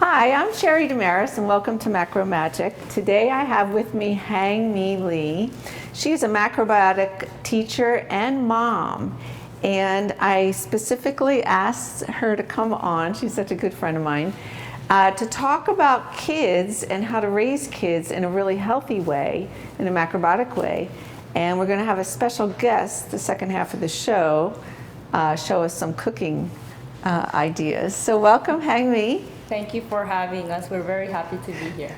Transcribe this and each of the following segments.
Hi, I'm Sheri DeMaris and welcome to Macro Magic. Today I have with me Hyang Mi Lee. She's a macrobiotic teacher and mom. And I specifically asked her to come on, she's such a good friend of mine, to talk about kids and how to raise kids in a really healthy way, in a macrobiotic way. And we're going to have a special guest the second half of the show show us some cooking ideas. So welcome, Hyang Mi. Thank you for having us. We're very happy to be here.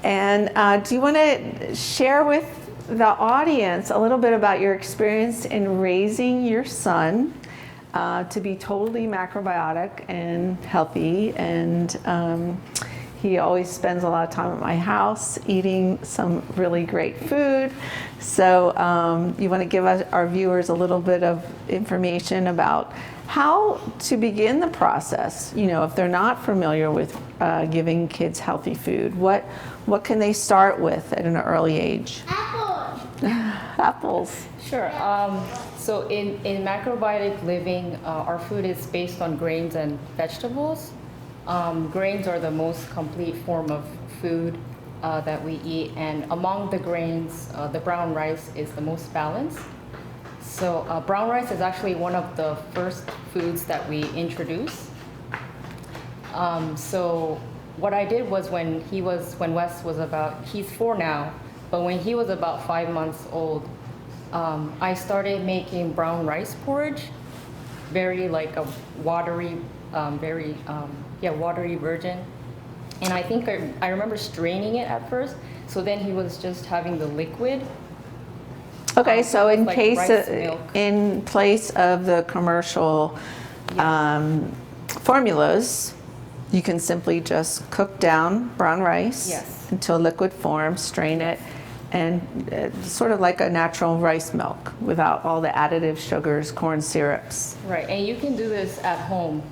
And do you want to share with the audience a little bit about your experience in raising your son to be totally macrobiotic and healthy? And he always spends a lot of time at my house eating some really great food. So you want to give us, our viewers, a little bit of information about how to begin the process, you know, if they're not familiar with giving kids healthy food. What can they start with at an early age? Apples. Apples. Sure. So in macrobiotic living, our food is based on grains and vegetables. Grains are the most complete form of food that we eat, and among the grains, the brown rice is the most balanced. So brown rice is actually one of the first foods that we introduced. So what I did was when Wes was about, he's 4 now, but when he was about 5 months old, I started making brown rice porridge, very like a watery, watery version. And I think I remember straining it at first, so then he was just having the liquid. Okay, so in like place of the commercial formulas, you can simply just cook down brown rice until liquid form, strain it, and sort of like a natural rice milk without all the additive sugars, corn syrups. Right, and you can do this at home.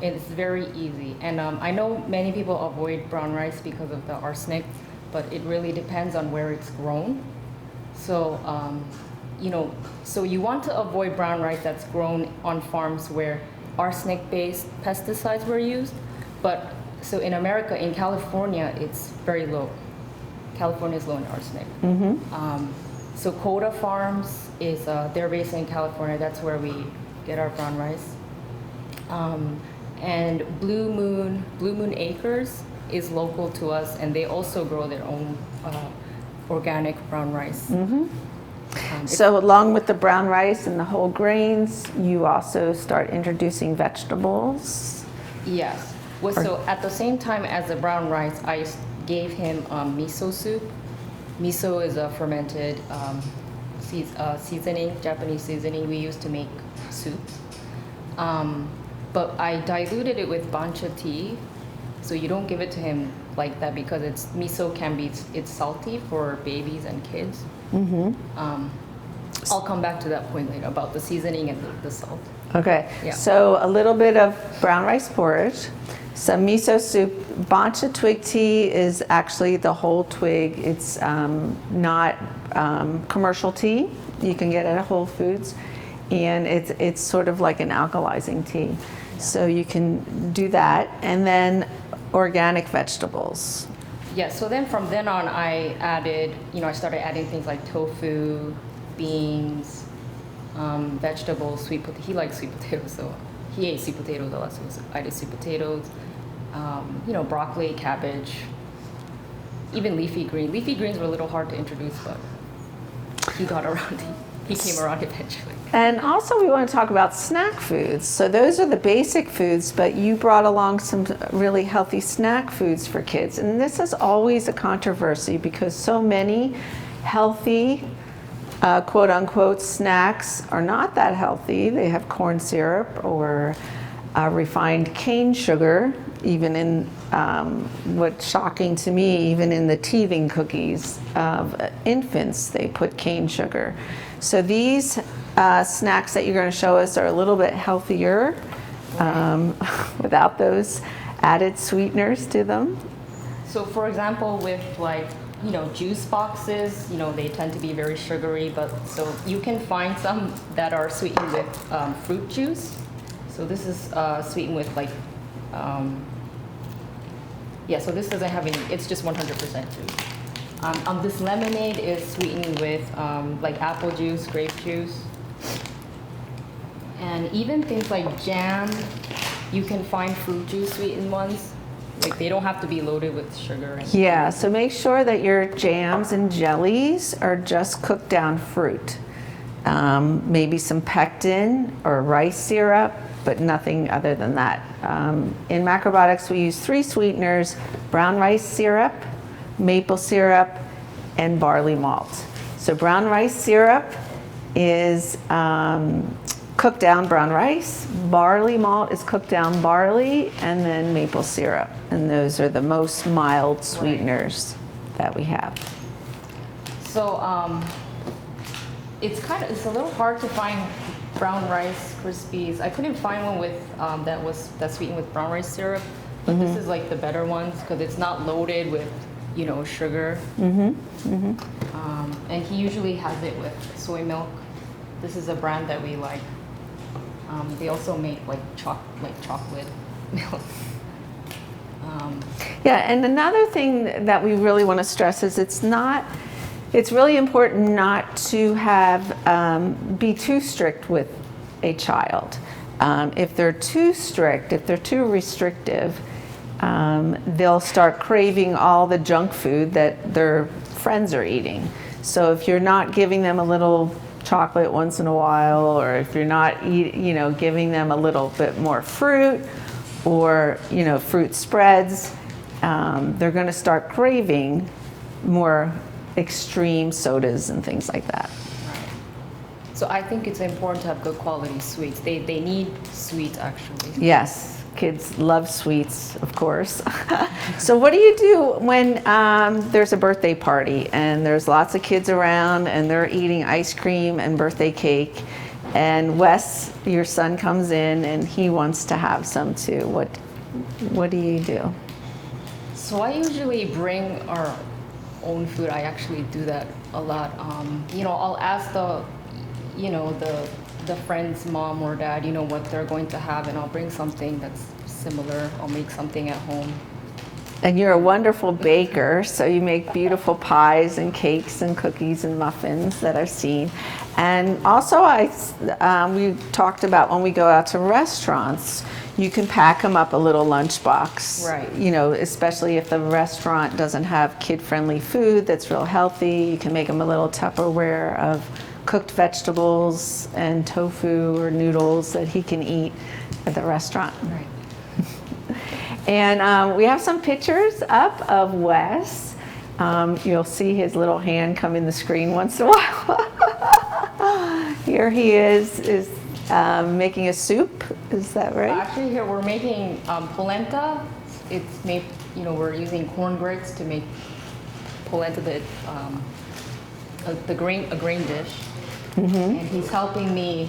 It's very easy. And I know many people avoid brown rice because of the arsenic, but it really depends on where it's grown. So, so you want to avoid brown rice that's grown on farms where arsenic-based pesticides were used. But so in America, in California, it's very low. California is low in arsenic. Mm-hmm. So Coda Farms is they're based in California. That's where we get our brown rice. And Blue Moon Acres is local to us, and they also grow their own organic brown rice. Mm-hmm. So along with the brown rice and the whole grains, you also start introducing vegetables? Yes. Well, so at the same time as the brown rice, I gave him miso soup. Miso is a fermented seasoning, Japanese seasoning we use to make soup. But I diluted it with bancha tea. So you don't give it to him like that because miso can be salty for babies and kids. Mm-hmm. I'll come back to that point later about the seasoning and the salt. Okay, Yeah. So a little bit of brown rice porridge, some miso soup. Bancha twig tea is actually the whole twig. It's not commercial tea. You can get it at Whole Foods, and it's sort of like an alkalizing tea. Yeah. So you can do that, and then organic vegetables. Yeah, so then from then on, I started adding things like tofu, beans, vegetables, sweet potato. He likes sweet potatoes, so he ate sweet potatoes a lot, so I did sweet potatoes, broccoli, cabbage, even leafy greens. Leafy greens were a little hard to introduce, but he got around. He came around eventually. And also we want to talk about snack foods. So those are the basic foods, but you brought along some really healthy snack foods for kids. And this is always a controversy because so many healthy, quote unquote, snacks are not that healthy. They have corn syrup or refined cane sugar, even in what's shocking to me, even in the teething cookies of infants, they put cane sugar. So these snacks that you're going to show us are a little bit healthier without those added sweeteners to them. So for example, with juice boxes, they tend to be very sugary, but so you can find some that are sweetened with fruit juice. So this is sweetened with Yeah, so this doesn't have any, it's just 100% food. This lemonade is sweetened with like apple juice, grape juice. And even things like jam, you can find fruit juice sweetened ones. Like they don't have to be loaded with sugar. Yeah, so make sure that your jams and jellies are just cooked down fruit. Maybe some pectin or rice syrup, but nothing other than that. In Macrobiotics, we use 3 sweeteners: brown rice syrup, maple syrup, and barley malt. So brown rice syrup is cooked down brown rice, barley malt is cooked down barley, and then maple syrup. And those are the most mild sweeteners that we have. So it's a little hard to find brown rice Krispies. I couldn't find one with that's sweetened with brown rice syrup, but this is like the better ones because it's not loaded with, you know, sugar. And he usually has it with soy milk. This is a brand that we like. They also make like chocolate milk. Yeah, and another thing that we really want to stress is it's really important not to be too strict with a child. If they're too strict, if they're too restrictive, they'll start craving all the junk food that their friends are eating. So if you're not giving them a little chocolate once in a while, or if you're not giving them a little bit more fruit or fruit spreads, they're going to start craving more extreme sodas and things like that. So I think it's important to have good quality sweets. They need sweets actually. Yes, kids love sweets, of course. So what do you do when there's a birthday party and there's lots of kids around and they're eating ice cream and birthday cake, and Wes, your son, comes in and he wants to have some too? What do you do? So I usually bring our own food. I actually do that a lot. I'll ask the friend's mom or dad, what they're going to have, and I'll bring something that's similar. I'll make something at home. And you're a wonderful baker, so you make beautiful pies and cakes and cookies and muffins that I've seen. And also, we talked about when we go out to restaurants, you can pack them up a little lunchbox. Right. Especially if the restaurant doesn't have kid-friendly food that's real healthy, you can make them a little Tupperware of cooked vegetables and tofu or noodles that he can eat at the restaurant. Right. And we have some pictures up of Wes. You'll see his little hand come in the screen once in a while. Here he is making a soup. Is that right? Actually, here we're making polenta. It's made, we're using corn grits to make polenta, a grain dish. And he's helping me.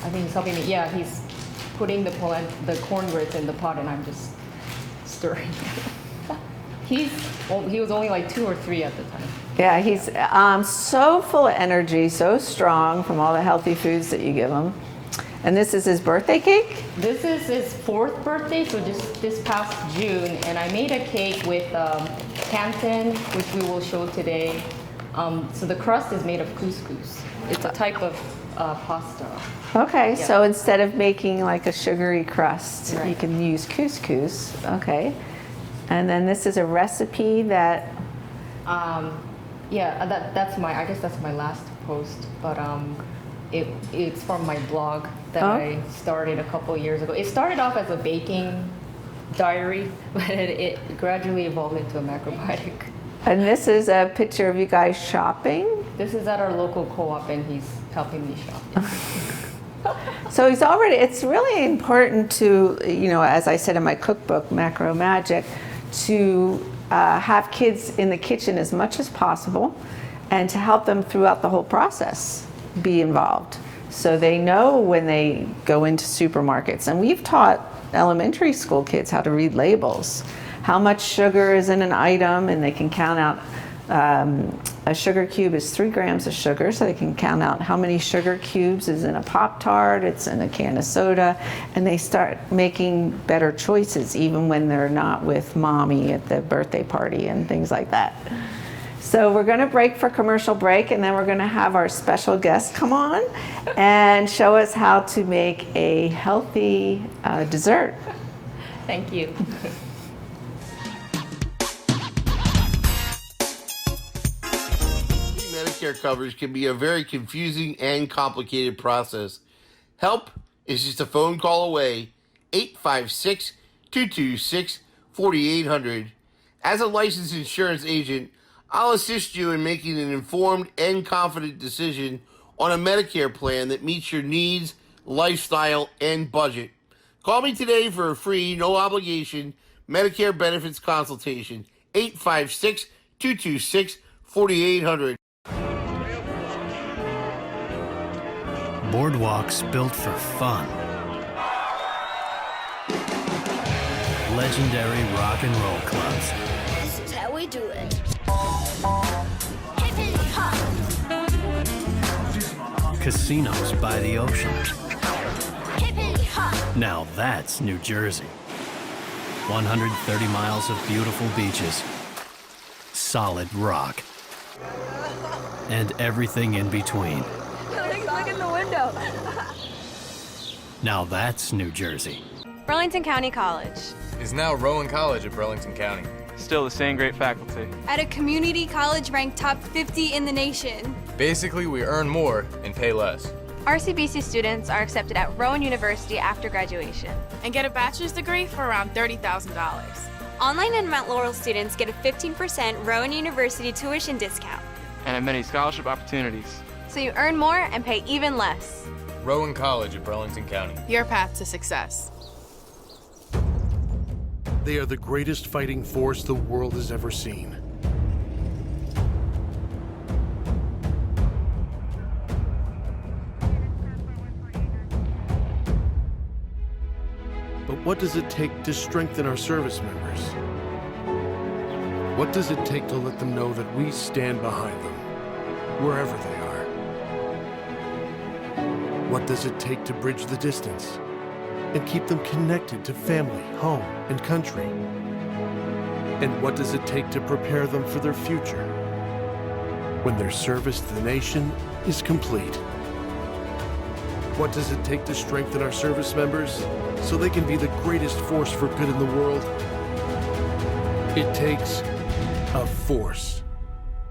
I think he's helping me. Yeah, he's putting the corn grits in the pot, and I'm just stirring. He was only like 2 or 3 at the time. Yeah, he's so full of energy, so strong from all the healthy foods that you give him. And this is his birthday cake? This is his 4th birthday, so just this past June. And I made a cake with plantain, which we will show today. So the crust is made of couscous. It's a type of pasta. Okay, Yeah. so instead of making like a sugary crust, Right. you can use couscous. Okay. And then this is a recipe that... That's I guess that's my last post, but it's from my blog that I started a couple years ago. It started off as a baking diary, but it gradually evolved into a macrobiotic. And this is a picture of you guys shopping? This is at our local co-op, and he's helping me shop. So it's really important to, as I said in my cookbook, Macro Magic, to have kids in the kitchen as much as possible and to help them throughout the whole process be involved. So they know when they go into supermarkets. And we've taught elementary school kids how to read labels, how much sugar is in an item, and they can count out A sugar cube is 3 grams of sugar, so they can count out how many sugar cubes is in a Pop-Tart, it's in a can of soda, and they start making better choices even when they're not with mommy at the birthday party and things like that. So we're going to break for commercial break, and then we're going to have our special guest come on and show us how to make a healthy dessert. Thank you. Medicare coverage can be a very confusing and complicated process. Help is just a phone call away. 856-226-4800. As a licensed insurance agent, I'll assist you in making an informed and confident decision on a Medicare plan that meets your needs, lifestyle, and budget. Call me today for a free, no obligation Medicare benefits consultation. 856-226-4800. Boardwalks built for fun. Legendary rock and roll clubs. This is how we do it. Casinos by the ocean. Hippity hop. Now that's New Jersey. 130 miles of beautiful beaches. Solid rock. And everything in between. Look in the window. Now that's New Jersey. Burlington County College. Is now Rowan College of Burlington County. Still the same great faculty. At a community college ranked top 50 in the nation. Basically, we earn more and pay less. RCBC students are accepted at Rowan University after graduation. And get a bachelor's degree for around $30,000. Online and Mount Laurel students get a 15% Rowan University tuition discount. And have many scholarship opportunities. So you earn more and pay even less. Rowan College of Burlington County. Your path to success. They are the greatest fighting force the world has ever seen. But what does it take to strengthen our service members? What does it take to let them know that we stand behind them, wherever they are? What does it take to bridge the distance and keep them connected to family, home, and country? And what does it take to prepare them for their future when their service to the nation is complete? What does it take to strengthen our service members so they can be the greatest force for good in the world? It takes a force.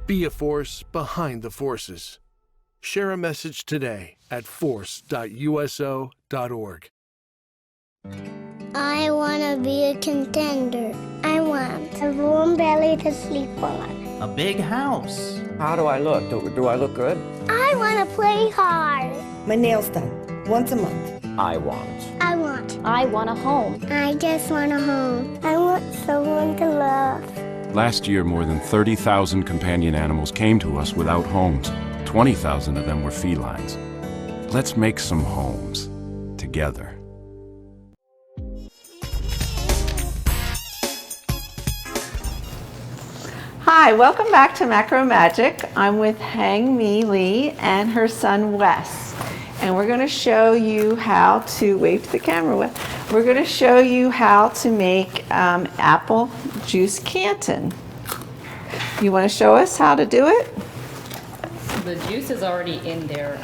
Be a force behind the forces. Share a message today at force.uso.org. I want to be a contender. I want a warm belly to sleep on. A big house. How do I look? Do I look good? I want to play hard. My nails done once a month. I want a home. I just want a home. I want someone to love. Last year, more than 30,000 companion animals came to us without homes. 20,000 of them were felines. Let's make some homes together. Hi, welcome back to Macro Magic. I'm with Hyang Mi Lee and her son Wes. And we're going to show you how to, wave to the camera, Wes. We're going to show you how to make apple juice Canton. You want to show us how to do it? The juice is already in there.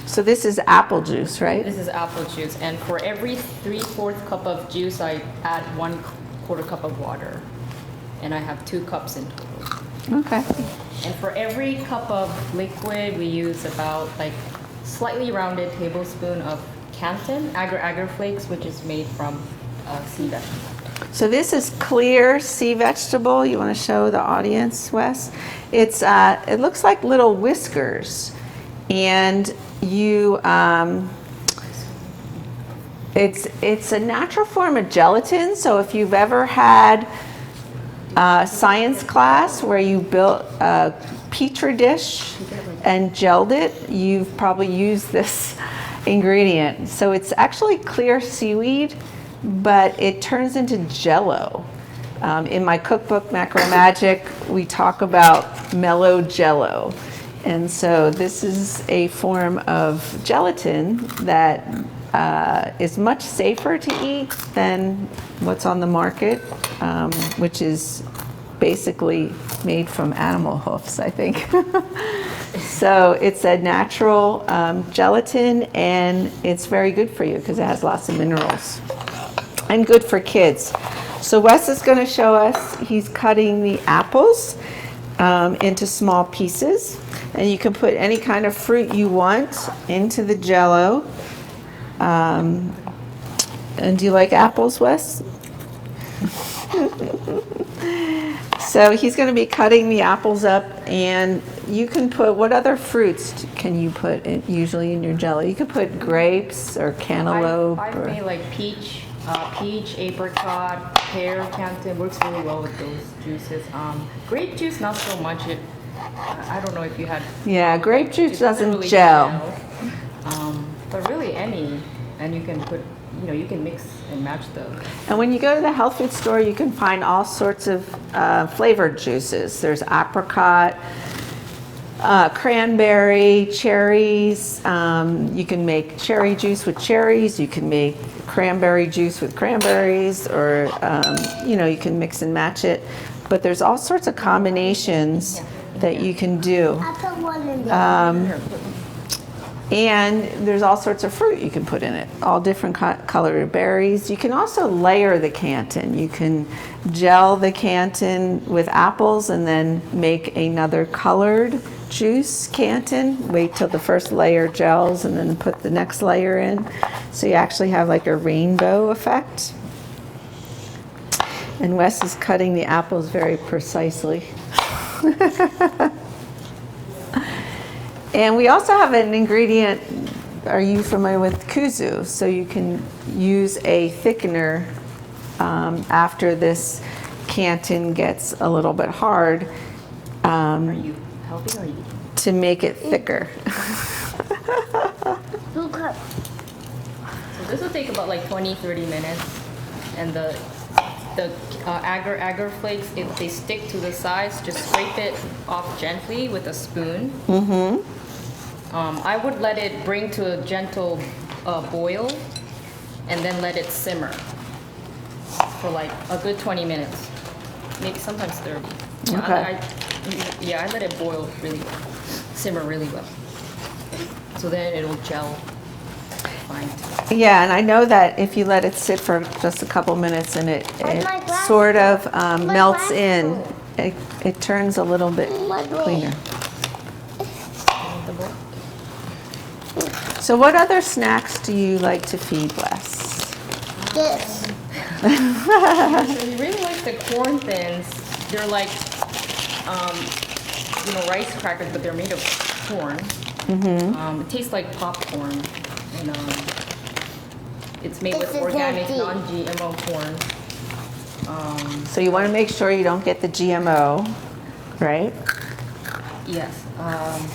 So this is apple juice, right? This is apple juice, and for every 3/4 cup of juice, I add 1/4 cup of water, and I have 2 cups in total. Okay. And for every cup of liquid, we use about like slightly rounded tablespoon of Canton agar flakes, which is made from sea vegetable. So this is clear sea vegetable. You want to show the audience, Wes? It's it looks like little whiskers, and you it's a natural form of gelatin. So if you've ever had science class where you built a petri dish and gelled it, you've probably used this ingredient. So it's actually clear seaweed, but it turns into jello. In my cookbook, Macro Magic, we talk about mellow jello. And so this is a form of gelatin that is much safer to eat than what's on the market, which is basically made from animal hoofs, I think. So it's a natural gelatin, and it's very good for you because it has lots of minerals and good for kids. So Wes is going to show us, he's cutting the apples into small pieces, and you can put any kind of fruit you want into the jello. And do you like apples, Wes? So he's going to be cutting the apples up, and you can put, what other fruits can you put usually in your jello? You could put grapes or cantaloupe. I've made like peach, apricot, pear, canton. Works really well with those juices. Grape juice, not so much. I don't know if you had. Yeah, grape juice doesn't really gel. But really any, and you can put, you can mix and match those. And when you go to the health food store, you can find all sorts of flavored juices. There's apricot, cranberry, cherries. You can make cherry juice with cherries. You can make cranberry juice with cranberries, or you can mix and match it. But there's all sorts of combinations that you can do. And there's all sorts of fruit you can put in it, all different colored berries. You can also layer the canton. You can gel the canton with apples and then make another colored juice canton. Wait till the first layer gels and then put the next layer in. So you actually have like a rainbow effect. And Wes is cutting the apples very precisely. And we also have an ingredient, are you familiar with kuzu? So you can use a thickener after this canton gets a little bit hard Are you helping or are you? to make it thicker. So this will take about like 20-30 minutes, and the agar flakes, if they stick to the sides, just scrape it off gently with a spoon. Mm-hmm. I would let it bring to a gentle boil, and then let it simmer for like a good 20 minutes, maybe sometimes 30. Okay. I let it boil really well, simmer really well. So then it'll gel fine. Yeah, and I know that if you let it sit for just a couple minutes and it sort of melts in, it turns a little bit cleaner. So what other snacks do you like to feed Wes? This. So he really likes the corn thins. They're like, rice crackers, but they're made of corn. Mm-hmm. It tastes like popcorn, and it's made with organic, non-GMO corn. So you want to make sure you don't get the GMO, right? Yes.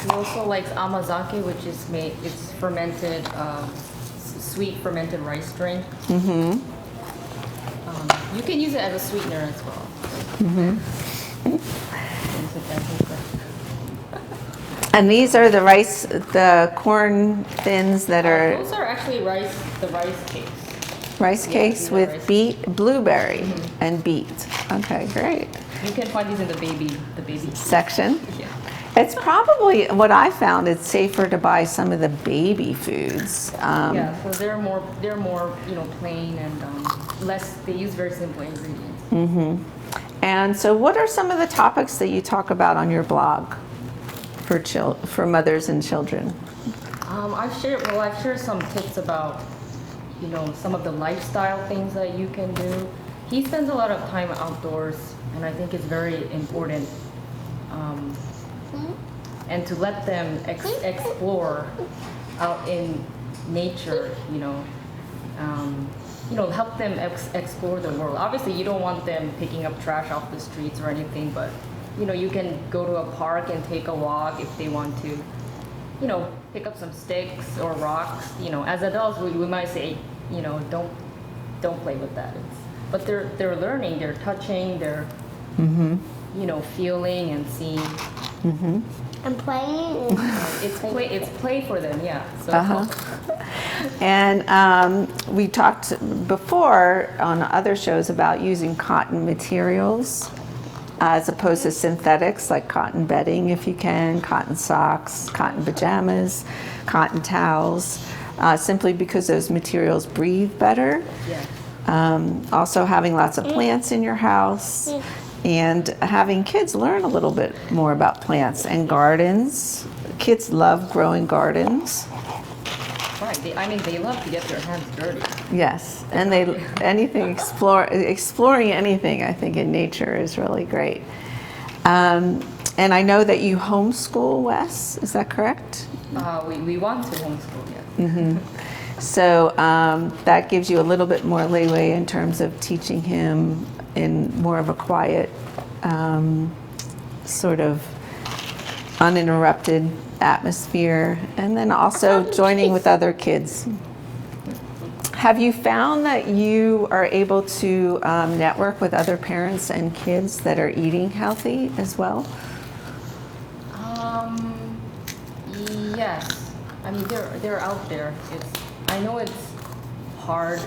He also likes amazake, which is it's fermented, sweet fermented rice drink. Mm-hmm. You can use it as a sweetener as well. Mm-hmm. And these are the corn thins that are... Those are actually the rice cakes. Rice cakes with blueberry and beet. Okay, great. You can find these in the baby section. Yeah. It's probably what I found. It's safer to buy some of the baby foods. So they're more plain and less. They use very simple ingredients. Mm-hmm. And so, what are some of the topics that you talk about on your blog for mothers and children? I've shared some tips about some of the lifestyle things that you can do. He spends a lot of time outdoors, and I think it's very important. And to let them explore out in nature, help them explore the world. Obviously, you don't want them picking up trash off the streets or anything, but you can go to a park and take a walk if they want to. Pick up some sticks or rocks. As adults, we might say, don't play with that. but they're learning, they're touching, they're feeling and seeing. And playing. It's play for them, yeah. So And we talked before on other shows about using cotton materials as opposed to synthetics, like cotton bedding if you can, cotton socks, cotton pajamas, cotton towels, simply because those materials breathe better. Also having lots of plants in your house. And having kids learn a little bit more about plants and gardens. Kids love growing gardens. Right. They love to get their hands dirty. Yes, and exploring anything, I think, in nature is really great. And I know that you homeschool Wes. Is that correct? We want to homeschool, yes. So that gives you a little bit more leeway in terms of teaching him in more of a quiet, sort of uninterrupted atmosphere, and then also joining with other kids. Have you found that you are able to network with other parents and kids that are eating healthy as well? Yes. They're out there. I know it's hard.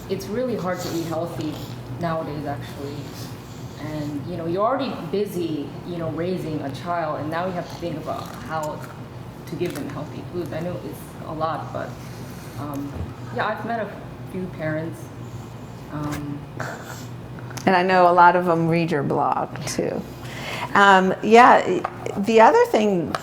It's really hard to eat healthy nowadays, actually. And you're already busy, raising a child, and now you have to think about how to give them healthy foods. I know it's a lot, but I've met a few parents. And I know a lot of them read your blog too. The other thing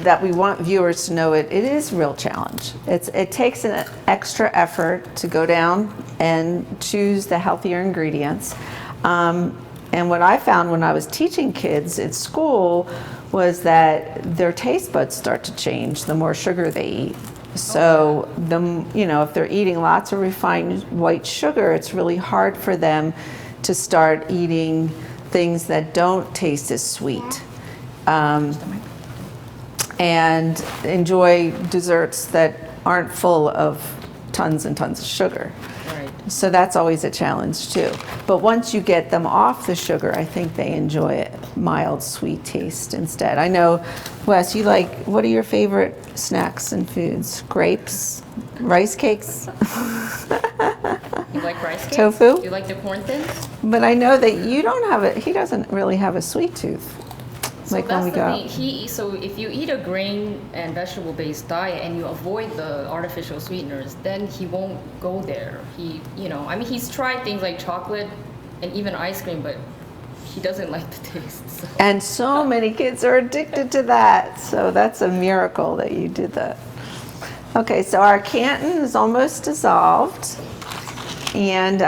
that we want viewers to know, it is a real challenge. It takes an extra effort to go down and choose the healthier ingredients. And what I found when I was teaching kids at school was that their taste buds start to change the more sugar they eat. So if they're eating lots of refined white sugar, it's really hard for them to start eating things that don't taste as sweet. And enjoy desserts that aren't full of tons and tons of sugar. Right. So that's always a challenge too. But once you get them off the sugar, I think they enjoy it, mild sweet taste instead. I know, Wes, what are your favorite snacks and foods? Grapes? Rice cakes? You like rice cakes? Tofu? You like the corn thins? But I know that you don't have he doesn't really have a sweet tooth. So like that's when we the go thing. So if you eat a grain and vegetable-based diet and you avoid the artificial sweeteners, then he won't go there. He's tried things like chocolate and even ice cream, but he doesn't like the taste. So. And so many kids are addicted to that. So that's a miracle that you did that. Okay, so our Canton is almost dissolved. And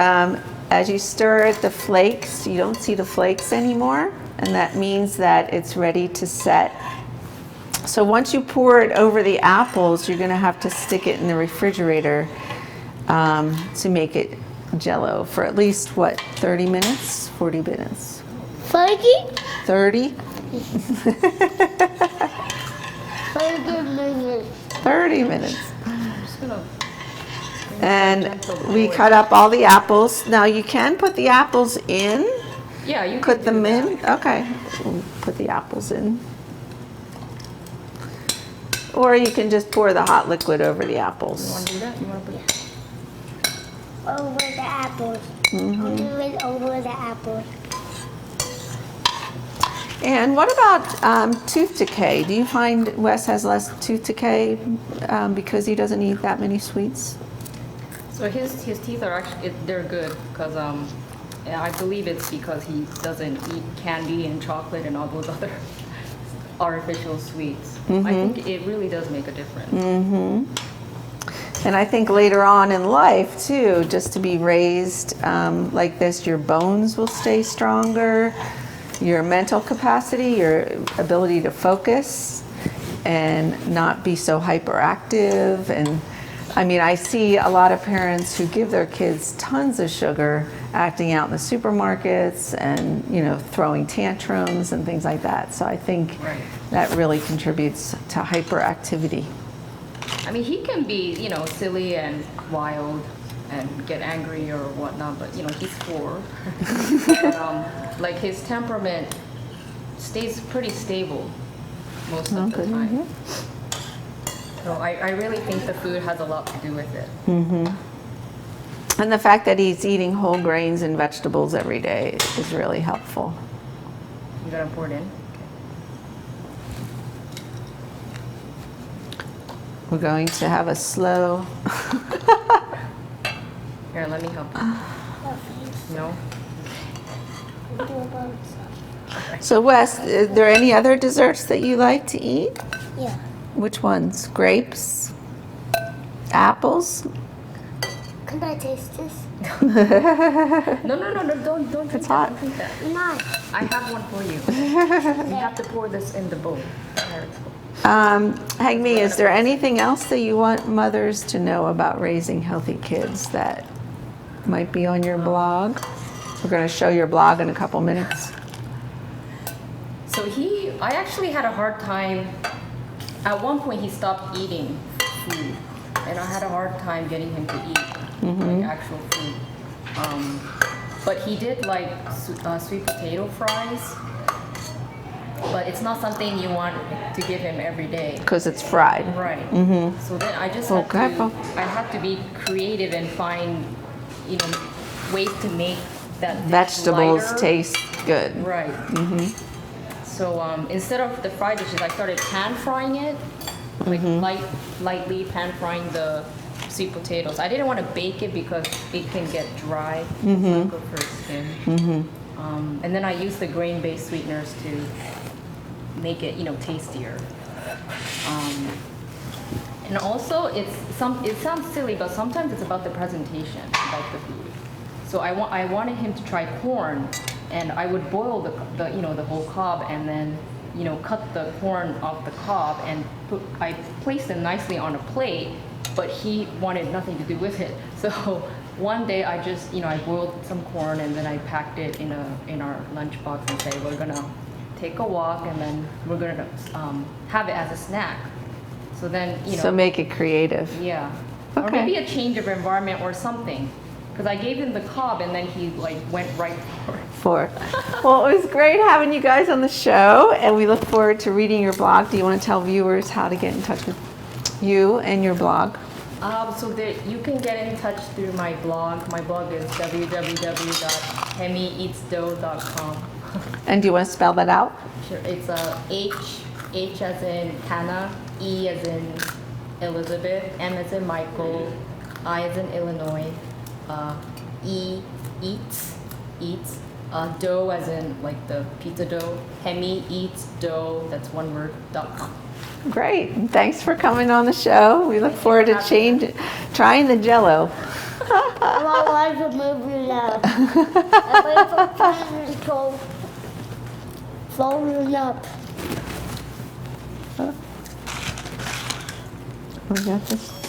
as you stir it, the flakes, you don't see the flakes anymore. And that means that it's ready to set. So once you pour it over the apples, you're going to have to stick it in the refrigerator to make it Jell-O for at least, 30 minutes? 40 minutes? 30? 30? 30 minutes. 30 minutes. And we cut up all the apples. Now you can put the apples in. Yeah, you put them in. Okay, we'll put the apples in. Or you can just pour the hot liquid over the apples. You want to do that? You want to put it? Over the apples. I'll do it over the apples. And what about tooth decay? Do you find Wes has less tooth decay because he doesn't eat that many sweets? So his teeth are actually, they're good because I believe it's because he doesn't eat candy and chocolate and all those other artificial sweets. I think it really does make a difference. And I think later on in life too, just to be raised like this, your bones will stay stronger, your mental capacity, your ability to focus and not be so hyperactive. And I see a lot of parents who give their kids tons of sugar acting out in the supermarkets and, throwing tantrums and things like that. So I think that really contributes to hyperactivity. He can be, silly and wild and get angry or whatnot, but he's 4. But, like his temperament stays pretty stable most of the time. So I really think the food has a lot to do with it. And the fact that he's eating whole grains and vegetables every day is really helpful. You gotta pour it in. We're going to have a slow. Here, let me help you. No? So Wes, are there any other desserts that you like to eat? Yeah. Which ones? Grapes? Apples? Can I taste this? No, don't drink It's that. hot. Don't drink that. No. I have one for you. You have to pour this in the bowl. There it's Hyang Mi, is there anything else that you want mothers to know about raising healthy kids that might be on your blog? We're going to show your blog in a couple minutes. So I actually had a hard time. At one point, he stopped eating food, and I had a hard time getting him to eat like actual food. But he did like sweet potato fries, but it's not something you want to give him every day. Because it's fried. Right. So then I just had to be creative and find, ways to make that dish Vegetables lighter. taste good. Right. So instead of the fried dishes, I started pan frying it, like lightly pan frying the sweet potatoes. I didn't want to bake it because it can get dry. It's not good for skin. And then I used the grain-based sweeteners to make it, tastier. And also, it sounds silly, but sometimes it's about the presentation, about the food. So I wanted him to try corn, and I would boil the whole cob, and then cut the corn off the cob, and I placed them nicely on a plate. But he wanted nothing to do with it. So one day I just I boiled some corn, and then I packed it in our lunchbox and said we're gonna take a walk, and then we're gonna have it as a snack. So then So make it creative. Yeah. Okay. Or maybe a change of environment or something. Because I gave him the cob, and then he went right for it. Well, it was great having you guys on the show, and we look forward to reading your blog. Do you want to tell viewers how to get in touch with you and your blog? So you can get in touch through my blog. My blog is www.hemmyeatsdough.com. And do you want to spell that out? Sure. It's H as in Hannah, E as in Elizabeth, M as in Michael, I as in Illinois, eats, dough as in like the pizza dough, hemmyeatsdough, that's one word, .com. Great. Thanks for coming on the show. We look forward to trying the Jell-O. I'm all like a movie now. I'm waiting for time to go folding up. We got this.